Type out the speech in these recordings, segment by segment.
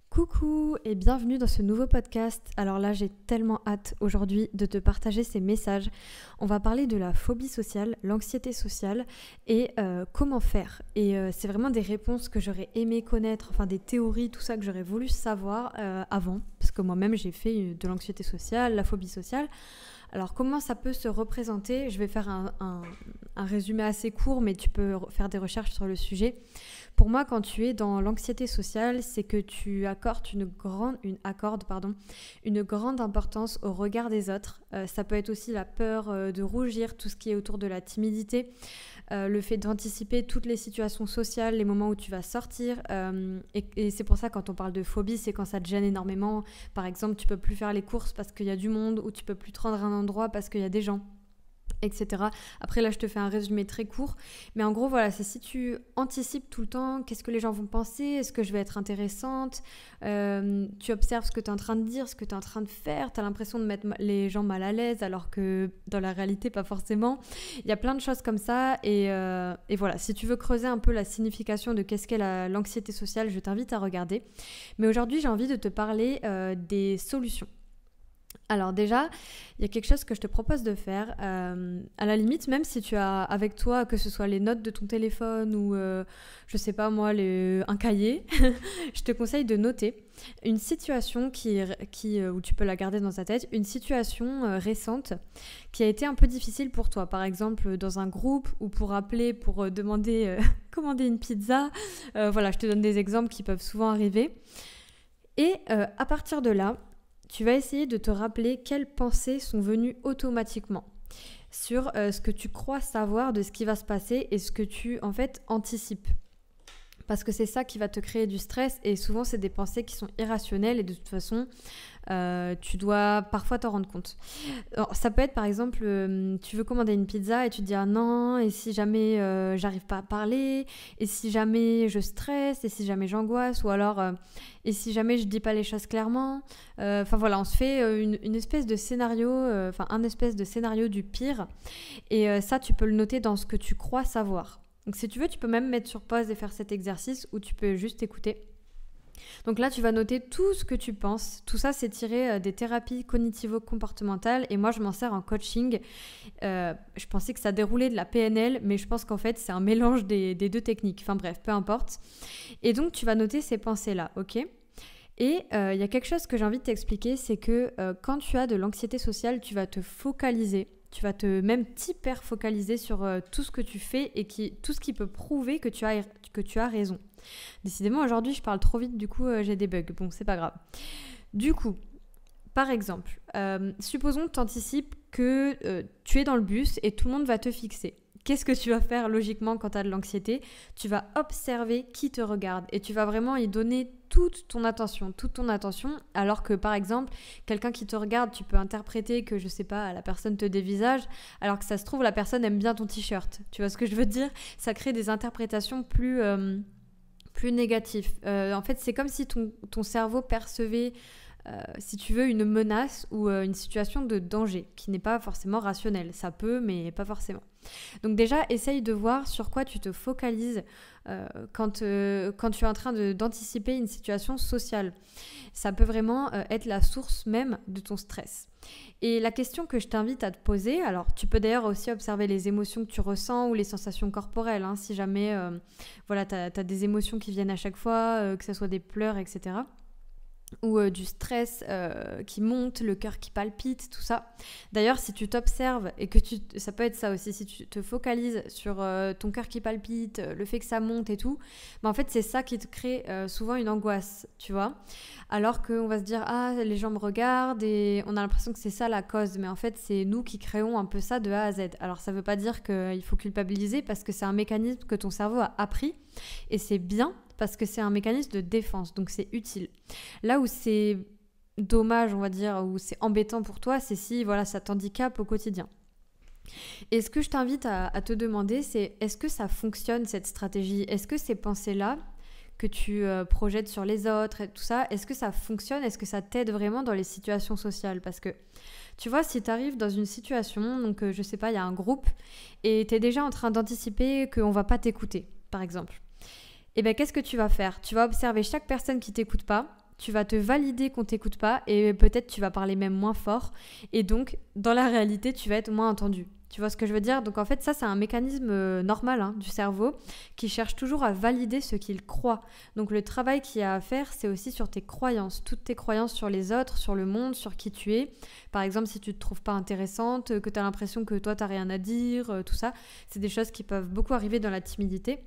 Coucou et bienvenue dans ce nouveau podcast. Alors là, j'ai tellement hâte aujourd'hui de te partager ces messages. On va parler de la phobie sociale, l'anxiété sociale et comment faire. Et c'est vraiment des réponses que j'aurais aimé connaître, enfin des théories, tout ça que j'aurais voulu savoir avant. Parce que moi-même, j'ai fait de l'anxiété sociale, la phobie sociale. Alors comment ça peut se représenter ? Je vais faire un résumé assez court, mais tu peux faire des recherches sur le sujet. Pour moi, quand tu es dans l'anxiété sociale, c'est que tu accordes une grande importance au regard des autres. Ça peut être aussi la peur de rougir, tout ce qui est autour de la timidité, le fait d'anticiper toutes les situations sociales, les moments où tu vas sortir. Et c'est pour ça, quand on parle de phobie, c'est quand ça te gêne énormément. Par exemple, tu peux plus faire les courses parce qu'il y a du monde, ou tu peux plus te rendre à un endroit parce qu'il y a des gens, etc. Après là je te fais un résumé très court, mais en gros voilà, c'est si tu anticipes tout le temps, qu'est-ce que les gens vont penser, est-ce que je vais être intéressante, tu observes ce que tu es en train de dire, ce que tu es en train de faire, tu as l'impression de mettre les gens mal à l'aise alors que dans la réalité pas forcément. Il y a plein de choses comme ça et voilà, si tu veux creuser un peu la signification de qu'est-ce qu'est l'anxiété sociale, je t'invite à regarder. Mais aujourd'hui j'ai envie de te parler des solutions. Alors déjà, il y a quelque chose que je te propose de faire. À la limite, même si tu as avec toi, que ce soit les notes de ton téléphone ou, je sais pas moi, un cahier, je te conseille de noter une situation où tu peux la garder dans ta tête, une situation récente qui a été un peu difficile pour toi. Par exemple, dans un groupe ou pour appeler, pour demander, commander une pizza. Voilà, je te donne des exemples qui peuvent souvent arriver. Et à partir de là, tu vas essayer de te rappeler quelles pensées sont venues automatiquement sur ce que tu crois savoir de ce qui va se passer et ce que tu, en fait, anticipes. Parce que c'est ça qui va te créer du stress et souvent, c'est des pensées qui sont irrationnelles et de toute façon, tu dois parfois t'en rendre compte. Alors, ça peut être par exemple, tu veux commander une pizza et tu te dis « Ah non, et si jamais j'arrive pas à parler, et si jamais je stresse, et si jamais j'angoisse, ou alors et si jamais je dis pas les choses clairement ?» Enfin voilà, on se fait une espèce de scénario, un espèce de scénario du pire. Et ça, tu peux le noter dans ce que tu crois savoir. Donc si tu veux, tu peux même mettre sur pause et faire cet exercice ou tu peux juste écouter. Donc là, tu vas noter tout ce que tu penses. Tout ça, c'est tiré des thérapies cognitivo-comportementales et moi, je m'en sers en coaching. Je pensais que ça déroulait de la PNL, mais je pense qu'en fait, c'est un mélange des deux techniques. Enfin bref, peu importe. Et donc, tu vas noter ces pensées-là, ok ? Et il y a quelque chose que j'ai envie de t'expliquer, c'est que quand tu as de l'anxiété sociale, tu vas te focaliser. Tu vas même t'hyper-focaliser sur tout ce que tu fais et tout ce qui peut prouver que tu as raison. Décidément, aujourd'hui, je parle trop vite, du coup, j'ai des bugs. Bon, c'est pas grave. Du coup, par exemple, supposons que tu anticipes que tu es dans le bus et tout le monde va te fixer. Qu'est-ce que tu vas faire logiquement quand tu as de l'anxiété ? Tu vas observer qui te regarde et tu vas vraiment y donner toute ton attention, alors que par exemple, quelqu'un qui te regarde, tu peux interpréter que, je sais pas, la personne te dévisage, alors que ça se trouve, la personne aime bien ton t-shirt. Tu vois ce que je veux dire ? Ça crée des interprétations plus négatives. En fait, c'est comme si ton cerveau percevait si tu veux, une menace ou une situation de danger qui n'est pas forcément rationnelle. Ça peut, mais pas forcément. Donc déjà, essaye de voir sur quoi tu te focalises quand tu es en train d'anticiper une situation sociale. Ça peut vraiment être la source même de ton stress. Et la question que je t'invite à te poser, alors tu peux d'ailleurs aussi observer les émotions que tu ressens ou les sensations corporelles, hein, si jamais voilà, tu as des émotions qui viennent à chaque fois, que ce soit des pleurs, etc., ou du stress qui monte, le cœur qui palpite, tout ça. D'ailleurs, si tu t'observes et que ça peut être ça aussi, si tu te focalises sur ton cœur qui palpite, le fait que ça monte et tout, en fait, c'est ça qui te crée souvent une angoisse, tu vois. Alors qu'on va se dire « Ah, les gens me regardent » et on a l'impression que c'est ça la cause. Mais en fait, c'est nous qui créons un peu ça de A à Z. Alors, ça ne veut pas dire qu'il faut culpabiliser parce que c'est un mécanisme que ton cerveau a appris et c'est bien parce que c'est un mécanisme de défense, donc c'est utile. Là où c'est dommage, on va dire, où c'est embêtant pour toi, c'est si voilà, ça t'handicape au quotidien. Et ce que je t'invite à te demander, c'est est-ce que ça fonctionne cette stratégie ? Est-ce que ces pensées-là que tu projettes sur les autres et tout ça, est-ce que ça fonctionne ? Est-ce que ça t'aide vraiment dans les situations sociales ? Parce que tu vois, si tu arrives dans une situation, donc je sais pas, il y a un groupe et tu es déjà en train d'anticiper qu'on va pas t'écouter, par exemple. Et bien, qu'est-ce que tu vas faire ? Tu vas observer chaque personne qui t'écoute pas, tu vas te valider qu'on t'écoute pas et peut-être tu vas parler même moins fort et donc dans la réalité tu vas être moins entendu. Tu vois ce que je veux dire? Donc en fait ça c'est un mécanisme normal du cerveau qui cherche toujours à valider ce qu'il croit. Donc le travail qu'il y a à faire c'est aussi sur tes croyances, toutes tes croyances sur les autres, sur le monde, sur qui tu es. Par exemple si tu te trouves pas intéressante, que tu as l'impression que toi t'as rien à dire, tout ça, c'est des choses qui peuvent beaucoup arriver dans la timidité.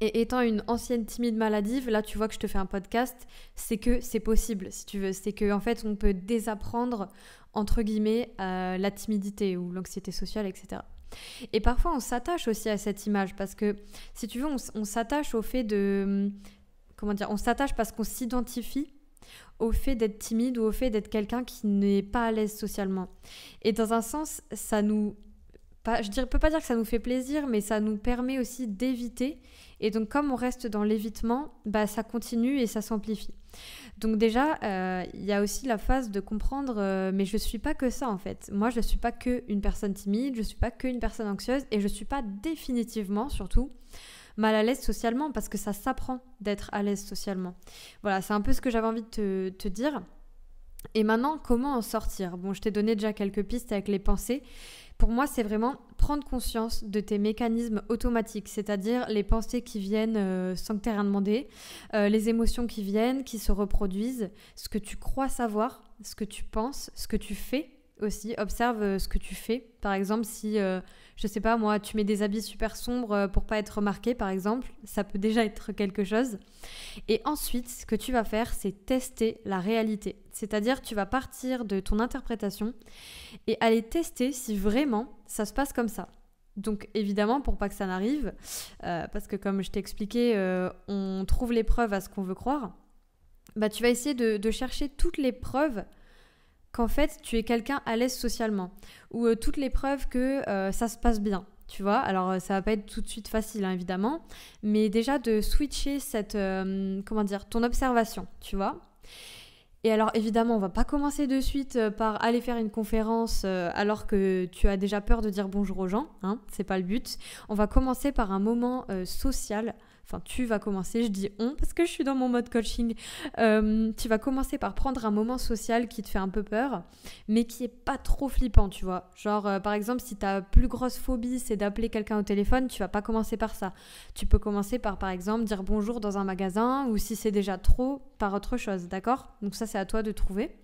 Et étant une ancienne timide maladive, là tu vois que je te fais un podcast, c'est que c'est possible si tu veux. C'est qu'en fait on peut désapprendre entre guillemets la timidité ou l'anxiété sociale, etc. Et parfois on s'attache aussi à cette image parce que si tu veux on s'attache au fait de... Comment dire? On s'attache parce qu'on s'identifie au fait d'être timide ou au fait d'être quelqu'un qui n'est pas à l'aise socialement. Et dans un sens, ça nous... je peux pas dire que ça nous fait plaisir, mais ça nous permet aussi d'éviter. Et donc, comme on reste dans l'évitement, ça continue et ça s'amplifie. Donc déjà, il y a aussi la phase de comprendre, mais je suis pas que ça en fait. Moi, je suis pas qu'une personne timide, je suis pas qu'une personne anxieuse et je suis pas définitivement, surtout, mal à l'aise socialement parce que ça s'apprend d'être à l'aise socialement. Voilà, c'est un peu ce que j'avais envie de te dire. Et maintenant, comment en sortir? Bon, je t'ai donné déjà quelques pistes avec les pensées. Pour moi, c'est vraiment prendre conscience de tes mécanismes automatiques, c'est-à-dire les pensées qui viennent sans que tu aies rien demandé, les émotions qui viennent, qui se reproduisent, ce que tu crois savoir, ce que tu penses, ce que tu fais aussi. Observe ce que tu fais. Par exemple, si, je sais pas moi, tu mets des habits super sombres pour pas être remarqué, par exemple, ça peut déjà être quelque chose. Et ensuite, ce que tu vas faire, c'est tester la réalité. C'est-à-dire, tu vas partir de ton interprétation et aller tester si vraiment ça se passe comme ça. Donc évidemment, pour pas que ça n'arrive, parce que comme je t'ai expliqué, on trouve les preuves à ce qu'on veut croire, tu vas essayer de chercher toutes les preuves qu'en fait, tu es quelqu'un à l'aise socialement, ou toutes les preuves que ça se passe bien. Tu vois, alors ça va pas être tout de suite facile, évidemment, mais déjà de switcher cette, ton observation, tu vois. Et alors évidemment, on va pas commencer de suite par aller faire une conférence alors que tu as déjà peur de dire bonjour aux gens, c'est pas le but. On va commencer par un moment social. Enfin, tu vas commencer, je dis on parce que je suis dans mon mode coaching. Tu vas commencer par prendre un moment social qui te fait un peu peur, mais qui est pas trop flippant, tu vois. Genre, par exemple, si ta plus grosse phobie, c'est d'appeler quelqu'un au téléphone, tu vas pas commencer par ça. Tu peux commencer par exemple, dire bonjour dans un magasin, ou si c'est déjà trop, par autre chose, d'accord? Donc ça, c'est à toi de trouver.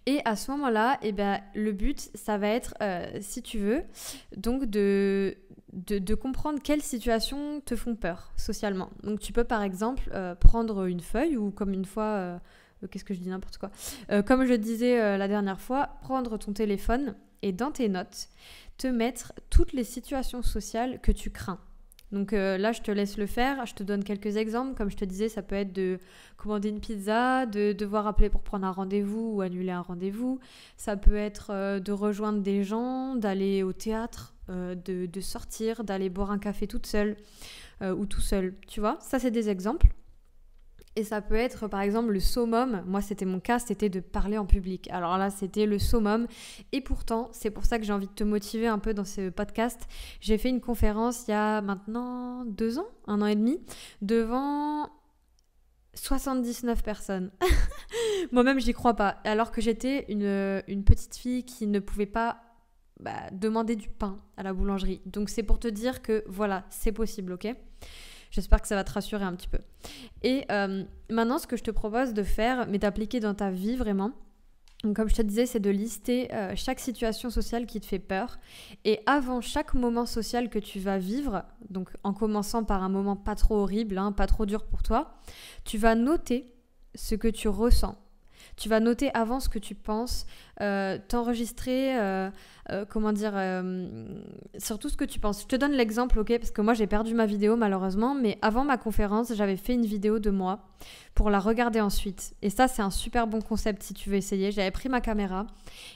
Et à ce moment-là, le but, ça va être, si tu veux, donc de comprendre quelles situations te font peur socialement. Donc tu peux par exemple prendre une feuille ou comme une fois, qu'est-ce que je dis n'importe quoi, comme je disais la dernière fois, prendre ton téléphone et dans tes notes, te mettre toutes les situations sociales que tu crains. Donc là, je te laisse le faire. Je te donne quelques exemples. Comme je te disais, ça peut être de commander une pizza, de devoir appeler pour prendre un rendez-vous ou annuler un rendez-vous. Ça peut être de rejoindre des gens, d'aller au théâtre, de sortir, d'aller boire un café toute seule ou tout seul. Tu vois, ça, c'est des exemples. Et ça peut être, par exemple, le summum. Moi, c'était mon cas, c'était de parler en public. Alors là, c'était le summum. Et pourtant, c'est pour ça que j'ai envie de te motiver un peu dans ce podcast. J'ai fait une conférence il y a maintenant 2 ans, 1 an et demi, devant 79 personnes. Moi-même, j'y crois pas. Alors que j'étais une petite fille qui ne pouvait pas demander du pain à la boulangerie. Donc, c'est pour te dire que, voilà, c'est possible, ok ? J'espère que ça va te rassurer un petit peu. Et maintenant, ce que je te propose de faire, mais d'appliquer dans ta vie vraiment, donc, comme je te disais, c'est de lister chaque situation sociale qui te fait peur. Et avant chaque moment social que tu vas vivre, donc en commençant par un moment pas trop horrible, pas trop dur pour toi, tu vas noter ce que tu ressens. Tu vas noter avant ce que tu penses, t'enregistrer, surtout ce que tu penses. Je te donne l'exemple, ok, parce que moi j'ai perdu ma vidéo malheureusement, mais avant ma conférence, j'avais fait une vidéo de moi pour la regarder ensuite. Et ça, c'est un super bon concept si tu veux essayer. J'avais pris ma caméra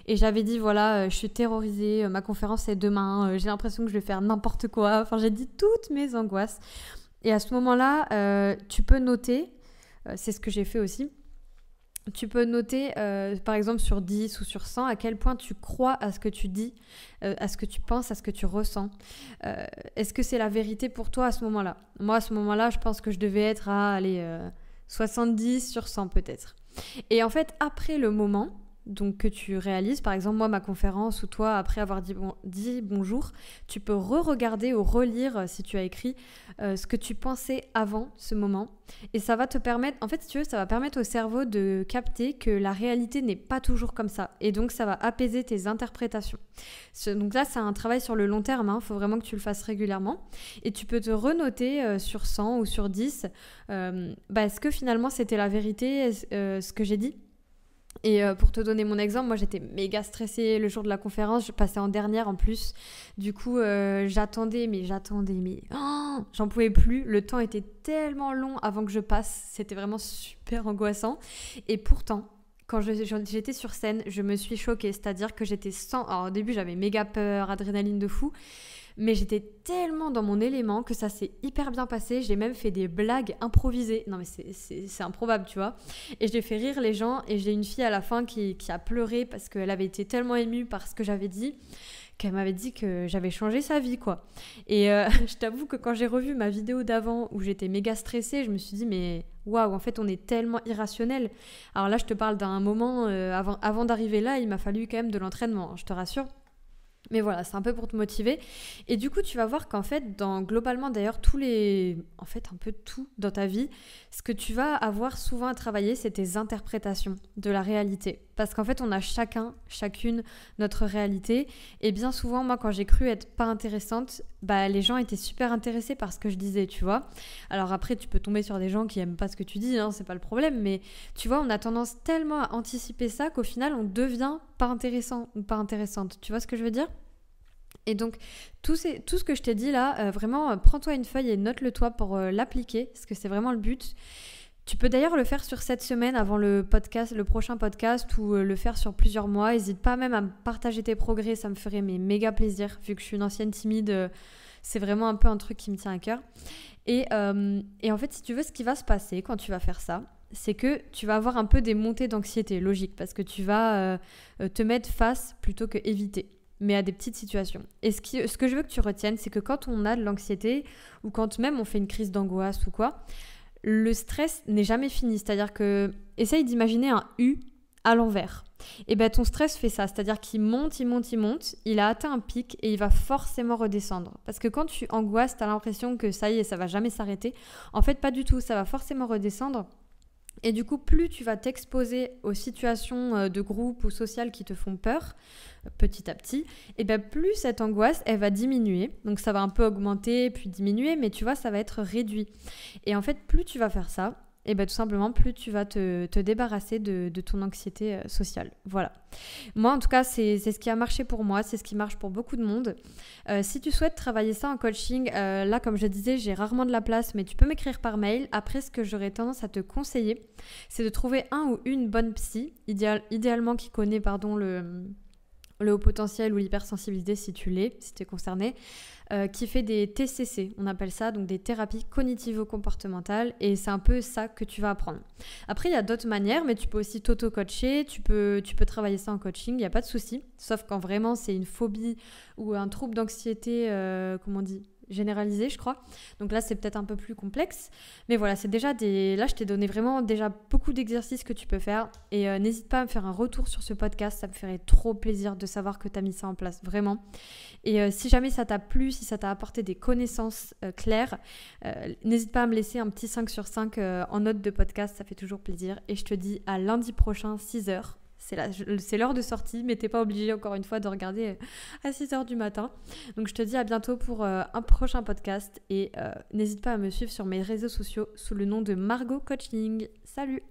et j'avais dit, voilà, je suis terrorisée, ma conférence c'est demain, j'ai l'impression que je vais faire n'importe quoi. Enfin, j'ai dit toutes mes angoisses. Et à ce moment-là, tu peux noter, c'est ce que j'ai fait aussi, tu peux noter, par exemple, sur 10 ou sur 100, à quel point tu crois à ce que tu dis, à ce que tu penses, à ce que tu ressens. Est-ce que c'est la vérité pour toi à ce moment-là ? Moi, à ce moment-là, je pense que je devais être à 60 70 sur 100 peut-être. Et en fait, après le moment donc que tu réalises, par exemple moi ma conférence ou toi après avoir dit bonjour, tu peux re-regarder ou relire si tu as écrit ce que tu pensais avant ce moment et ça va te permettre, en fait si tu veux, ça va permettre au cerveau de capter que la réalité n'est pas toujours comme ça et donc ça va apaiser tes interprétations. Donc là c'est un travail sur le long terme, il faut vraiment que tu le fasses régulièrement et tu peux te renoter sur 100 ou sur 10 est-ce que finalement c'était la vérité ce que j'ai dit. Et pour te donner mon exemple, moi j'étais méga stressée le jour de la conférence, je passais en dernière en plus. Du coup, j'attendais, mais j'en pouvais plus. Le temps était tellement long avant que je passe, c'était vraiment super angoissant. Et pourtant, quand j'étais sur scène, je me suis choquée, c'est-à-dire que j'étais sans... Alors au début, j'avais méga peur, adrénaline de fou. Mais j'étais tellement dans mon élément que ça s'est hyper bien passé. J'ai même fait des blagues improvisées. Non mais c'est improbable, tu vois. Et j'ai fait rire les gens. Et j'ai une fille à la fin qui a pleuré parce qu'elle avait été tellement émue par ce que j'avais dit qu'elle m'avait dit que j'avais changé sa vie, quoi. Et je t'avoue que quand j'ai revu ma vidéo d'avant où j'étais méga stressée, je me suis dit mais waouh, en fait on est tellement irrationnel. Alors là je te parle d'un moment, avant d'arriver là, il m'a fallu quand même de l'entraînement, je te rassure. Mais voilà, c'est un peu pour te motiver. Et du coup, tu vas voir qu'en fait, globalement d'ailleurs, en fait, un peu tout dans ta vie, ce que tu vas avoir souvent à travailler, c'est tes interprétations de la réalité. Parce qu'en fait, on a chacune, notre réalité. Et bien souvent, moi, quand j'ai cru être pas intéressante, les gens étaient super intéressés par ce que je disais, tu vois. Alors après, tu peux tomber sur des gens qui aiment pas ce que tu dis, c'est pas le problème. Mais tu vois, on a tendance tellement à anticiper ça qu'au final, on devient pas intéressant ou pas intéressante. Tu vois ce que je veux dire ? Et donc, tout ce que je t'ai dit là, vraiment, prends-toi une feuille et note-le toi pour l'appliquer, parce que c'est vraiment le but. Tu peux d'ailleurs le faire sur cette semaine avant le prochain podcast ou le faire sur plusieurs mois. N'hésite pas même à me partager tes progrès, ça me ferait méga plaisir. Vu que je suis une ancienne timide, c'est vraiment un peu un truc qui me tient à cœur. Et en fait, si tu veux, ce qui va se passer quand tu vas faire ça, c'est que tu vas avoir un peu des montées d'anxiété, logique, parce que tu vas te mettre face plutôt que éviter, mais à des petites situations. Et ce que je veux que tu retiennes, c'est que quand on a de l'anxiété ou quand même on fait une crise d'angoisse ou quoi, le stress n'est jamais fini. C'est-à-dire que, essaye d'imaginer un U à l'envers. Et ton stress fait ça, c'est-à-dire qu'il monte, il a atteint un pic et il va forcément redescendre. Parce que quand tu angoisses, t'as l'impression que ça y est, ça va jamais s'arrêter. En fait, pas du tout, ça va forcément redescendre. Et du coup, plus tu vas t'exposer aux situations de groupe ou sociales qui te font peur, petit à petit, et plus cette angoisse, elle va diminuer. Donc ça va un peu augmenter, puis diminuer, mais tu vois, ça va être réduit. Et en fait, plus tu vas faire ça, et tout simplement, plus tu vas te débarrasser de ton anxiété sociale. Voilà. Moi, en tout cas, c'est ce qui a marché pour moi, c'est ce qui marche pour beaucoup de monde. Si tu souhaites travailler ça en coaching, là, comme je disais, j'ai rarement de la place, mais tu peux m'écrire par mail. Après, ce que j'aurais tendance à te conseiller, c'est de trouver un ou une bonne psy, idéalement qui connaît le haut potentiel ou l'hypersensibilité si tu es concerné, qui fait des TCC, on appelle ça, donc des thérapies cognitivo-comportementales, et c'est un peu ça que tu vas apprendre. Après, il y a d'autres manières, mais tu peux aussi t'auto-coacher, tu peux travailler ça en coaching, il n'y a pas de souci, sauf quand vraiment c'est une phobie ou un trouble d'anxiété, généralisé, je crois. Donc là, c'est peut-être un peu plus complexe. Mais voilà, c'est déjà là, je t'ai donné vraiment déjà beaucoup d'exercices que tu peux faire. Et n'hésite pas à me faire un retour sur ce podcast. Ça me ferait trop plaisir de savoir que tu as mis ça en place, vraiment. Et si jamais ça t'a plu, si ça t'a apporté des connaissances claires, n'hésite pas à me laisser un petit 5 sur 5 en note de podcast. Ça fait toujours plaisir. Et je te dis à lundi prochain, 6h. C'est l'heure de sortie, mais t'es pas obligé encore une fois de regarder à 6h du matin. Donc je te dis à bientôt pour un prochain podcast et n'hésite pas à me suivre sur mes réseaux sociaux sous le nom de Margot Coaching. Salut!